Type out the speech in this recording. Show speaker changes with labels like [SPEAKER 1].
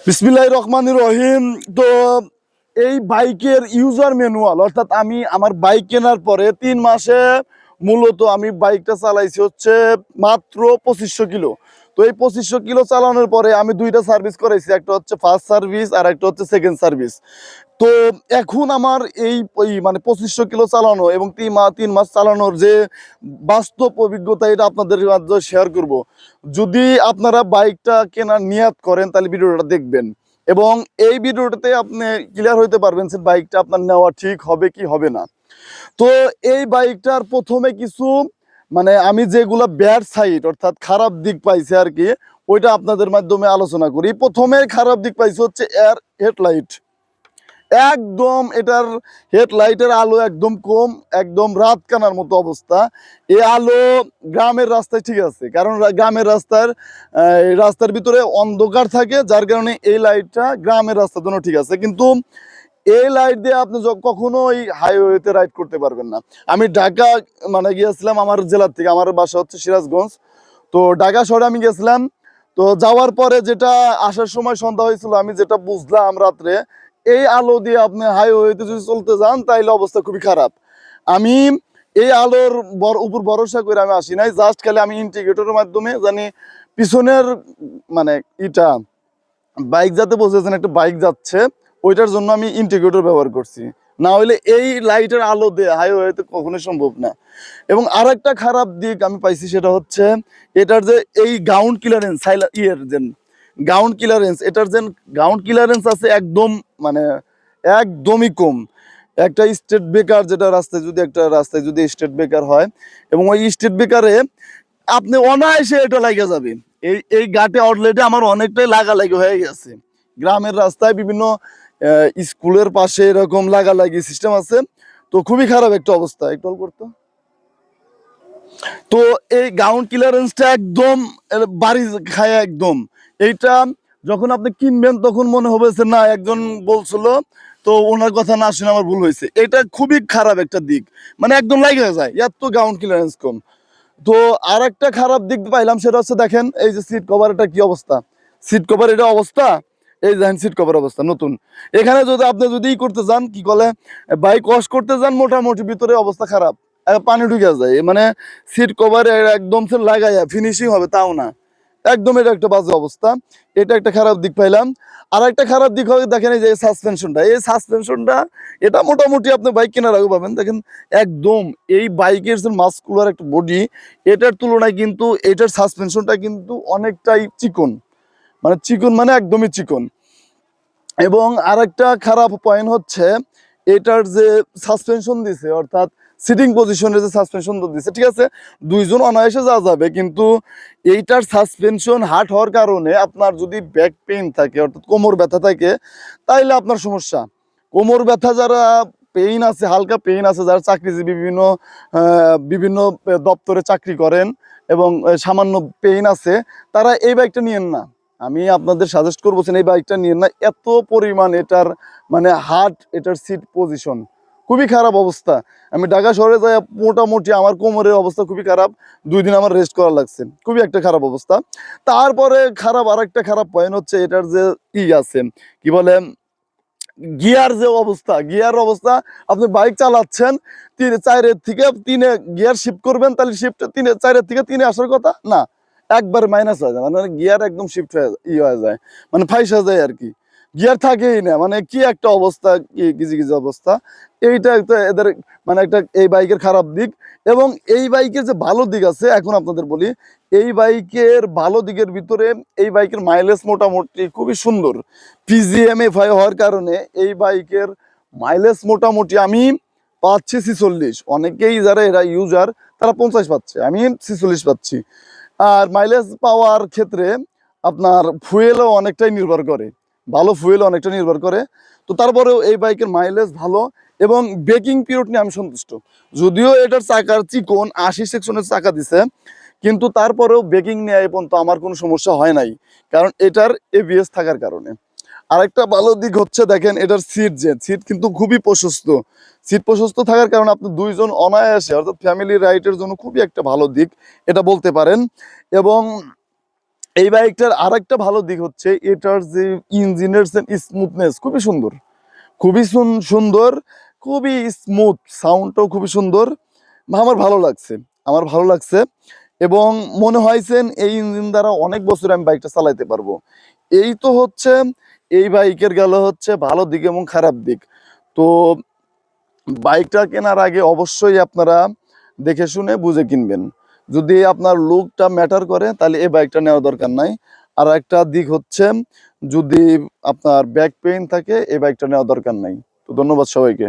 [SPEAKER 1] বিসমিল্লাহির রহমানির রহিম। তো এই বাইকের ইউজার ম্যানুয়াল, অর্থাৎ আমি আমার বাইক কেনার পরে 3 মাসে মূলত আমি বাইকটা চালাইছি হচ্ছে মাত্র 2500 কিলো। তো এই 2500 কিলো চালানোর পরে আমি 2টা সার্ভিস করাইছি, একটা হচ্ছে ফার্স্ট সার্ভিস আর একটা হচ্ছে সেকেন্ড সার্ভিস। তো এখন আমার এই মানে 2500 কিলো চালানো এবং 3 মাস চালানোর যে বাস্তব অভিজ্ঞতা, এটা আপনাদের মাঝে শেয়ার করব। যদি আপনারা বাইকটা কেনার নিয়াত করেন তাহলে ভিডিওটা দেখবেন, এবং এই ভিডিওটাতে আপনি ক্লিয়ার হইতে পারবেন যে বাইকটা আপনার নেওয়া ঠিক হবে কি হবে না। তো এই বাইকটার প্রথমে কিছু মানে আমি যেগুলো ব্যাড সাইড অর্থাৎ খারাপ দিক পাইছি আর কি, ওইটা আপনাদের মাধ্যমে আলোচনা করি। প্রথমে খারাপ দিক পাইছি হচ্ছে এর হেডলাইট। একদম এটার হেডলাইটের আলো একদম কম, একদম রাত কানার মতো অবস্থা। এই আলো গ্রামের রাস্তায় ঠিক আছে, কারণ গ্রামের রাস্তার ভিতরে অন্ধকার থাকে, যার কারণে এই লাইটটা গ্রামের রাস্তার জন্য ঠিক আছে। কিন্তু এই লাইট দিয়ে আপনি কখনো ওই হাইওয়েতে রাইড করতে পারবেন না। আমি ঢাকা মানে গিয়েছিলাম আমার জেলার থেকে, আমার বাসা হচ্ছে সিরাজগঞ্জ। তো ঢাকা শহরে আমি গেছিলাম। তো যাওয়ার পরে যেটা আসার সময় সন্ধ্যা হয়েছিল, আমি যেটা বুঝলাম রাত্রে, এই আলো দিয়ে আপনি হাইওয়েতে যদি চলতে যান তাইলে অবস্থা খুবই খারাপ। আমি এই আলোর উপর ভরসা করে আমি আসি নাই, জাস্ট খালি আমি ইন্ডিকেটরের মাধ্যমে জানি পিছনের মানে ইটা বাইক যাতে বসেছেন একটা বাইক যাচ্ছে, ওইটার জন্য আমি ইন্ডিকেটর ব্যবহার করছি। না হলে এই লাইটের আলো দিয়ে হাইওয়েতে কখনোই সম্ভব না। এবং আর একটা খারাপ দিক আমি পাইছি, সেটা হচ্ছে এটার যে এই গ্রাউন্ড ক্লিয়ারেন্স এটার যে গ্রাউন্ড ক্লিয়ারেন্স আছে একদম মানে একদমই কম। একটা স্টেট ব্রেকার, যেটা রাস্তায় যদি স্টেট ব্রেকার হয়, এবং ওই স্টেট ব্রেকারে আপনি অনায়াসে এটা লাগে যাবে। এই গাটে অলরেডি আমার অনেকটাই লাগালাগি হয়ে গেছে। গ্রামের রাস্তায় বিভিন্ন স্কুলের পাশে এরকম লাগালাগি সিস্টেম আছে। তো খুবই খারাপ একটা অবস্থা, একটু অল করতো। তো এই গ্রাউন্ড ক্লিয়ারেন্সটা একদম বাড়ি খায় একদম। এইটা যখন আপনি কিনবেন তখন মনে হবে যে না, একজন বলছিল তো ওনার কথা না শুনে আমার ভুল হয়েছে। এটা খুবই খারাপ একটা দিক, মানে একদম লাগে যায় এত গ্রাউন্ড ক্লিয়ারেন্স কম। তো আর একটা খারাপ দিক পাইলাম, সেটা হচ্ছে দেখেন এই যে সিট কভার, এটা কি অবস্থা, সিট কভার এটা অবস্থা। এই দেখেন সিট কভার অবস্থা নতুন। এখানে যদি আপনি যদি করতে যান কি বলে বাইক ওয়াশ করতে যান, মোটামুটি ভিতরে অবস্থা খারাপ, পানি ঢুকে যায়, মানে সিট কভার একদম সে লাগাইয়া ফিনিশিং হবে তাও না, একদম এটা একটা বাজে অবস্থা। এটা একটা খারাপ দিক পাইলাম। আর একটা খারাপ দিক হবে দেখেন এই যে সাসপেনশনটা এটা মোটামুটি আপনি বাইক কেনার আগে পাবেন। দেখেন একদম এই বাইকের যে মাসকুলার একটা বডি, এটার তুলনায় কিন্তু এটার সাসপেনশনটা কিন্তু অনেকটাই চিকন, মানে চিকন মানে একদমই চিকন। এবং আরেকটা খারাপ পয়েন্ট হচ্ছে এটার যে সাসপেনশন দিছে, অর্থাৎ সিটিং পজিশনের যে সাসপেনশন দিছে, ঠিক আছে দুইজন অনায়াসে যাওয়া যাবে, কিন্তু এইটার সাসপেনশন হার্ড হওয়ার কারণে আপনার যদি ব্যাক পেইন থাকে অর্থাৎ কোমর ব্যথা থাকে, তাইলে আপনার সমস্যা। কোমর ব্যথা যারা পেইন আছে, হালকা পেইন আছে, যারা চাকরিজীবী বিভিন্ন দপ্তরে চাকরি করেন এবং সামান্য পেইন আছে, তারা এই বাইকটা নিয়েন না। আমি আপনাদের সাজেস্ট করবো এই বাইকটা নিয়ে না, এত পরিমাণ এটার মানে এটার সিট পজিশন খুবই খারাপ অবস্থা। আমি ঢাকা শহরে যাই, মোটামুটি আমার কোমরের অবস্থা খুবই খারাপ, 2 দিন আমার রেস্ট করা লাগছে, খুবই একটা খারাপ অবস্থা। তারপরে আরেকটা খারাপ পয়েন্ট হচ্ছে এটার যে আছে কি বলে গিয়ার অবস্থা। আপনি বাইক চালাচ্ছেন, 4-এর থেকে 3-এ গিয়ার শিফট করবেন, তাহলে শিফট 4-এর থেকে 3-এ আসার কথা না, একবার মাইনাস হয়ে যায়, মানে গিয়ার একদম শিফট হয়ে যায়, মানে ফাইসা যায় আর কি, গিয়ার থাকেই না, মানে কি একটা অবস্থা, কিছু অবস্থা। এইটা একটা এদের মানে একটা এই বাইকের খারাপ দিক। এবং এই বাইকের যে ভালো দিক আছে এখন আপনাদের বলি, এই বাইকের ভালো দিকের ভিতরে এই বাইকের মাইলেজ মোটামুটি খুবই সুন্দর। PGMFI হওয়ার কারণে এই বাইকের মাইলেজ মোটামুটি আমি পাচ্ছি 46, অনেকেই যারা এরা ইউজার তারা 50 পাচ্ছে, আমি 46 পাচ্ছি। আর মাইলেজ পাওয়ার ক্ষেত্রে আপনার ফুয়েলও অনেকটাই নির্ভর করে, ভালো ফুয়েল অনেকটা নির্ভর করে। তো তারপরেও এই বাইকের মাইলেজ ভালো, এবং ব্রেকিং পিরিয়ড নিয়ে আমি সন্তুষ্ট। যদিও এটার চাকার চিকন 80 সেকশনের চাকা দিছে, কিন্তু তারপরেও ব্রেকিং নিয়ে এই পর্যন্ত আমার কোনো সমস্যা হয় নাই, কারণ এটার ABS থাকার কারণে। আরেকটা ভালো দিক হচ্ছে দেখেন এটার সিট কিন্তু খুবই প্রশস্ত। সিট প্রশস্ত থাকার কারণে আপনি 2 জন অনায়াসে অর্থাৎ ফ্যামিলি রাইডের জন্য খুবই একটা ভালো দিক এটা বলতে পারেন। এবং এই বাইকটার আর একটা ভালো দিক হচ্ছে এটার যে ইঞ্জিনের স্মুথনেস খুবই সুন্দর, খুবই সুন্দর, খুবই স্মুথ, সাউন্ডটাও খুবই সুন্দর। আমার ভালো লাগছে, আমার ভালো লাগছে। এবং মনে হয়েছেন এই ইঞ্জিন দ্বারা অনেক বছর আমি বাইকটা চালাইতে পারবো। এই তো হচ্ছে এই বাইকের গেল হচ্ছে ভালো দিক এবং খারাপ দিক। তো বাইকটা কেনার আগে অবশ্যই আপনারা দেখে শুনে বুঝে কিনবেন। যদি আপনার লুকটা ম্যাটার করে তাহলে এই বাইকটা নেওয়ার দরকার নাই। আর একটা দিক হচ্ছে যদি আপনার ব্যাক পেইন থাকে এই বাইকটা নেওয়ার দরকার নাই। তো ধন্যবাদ সবাইকে।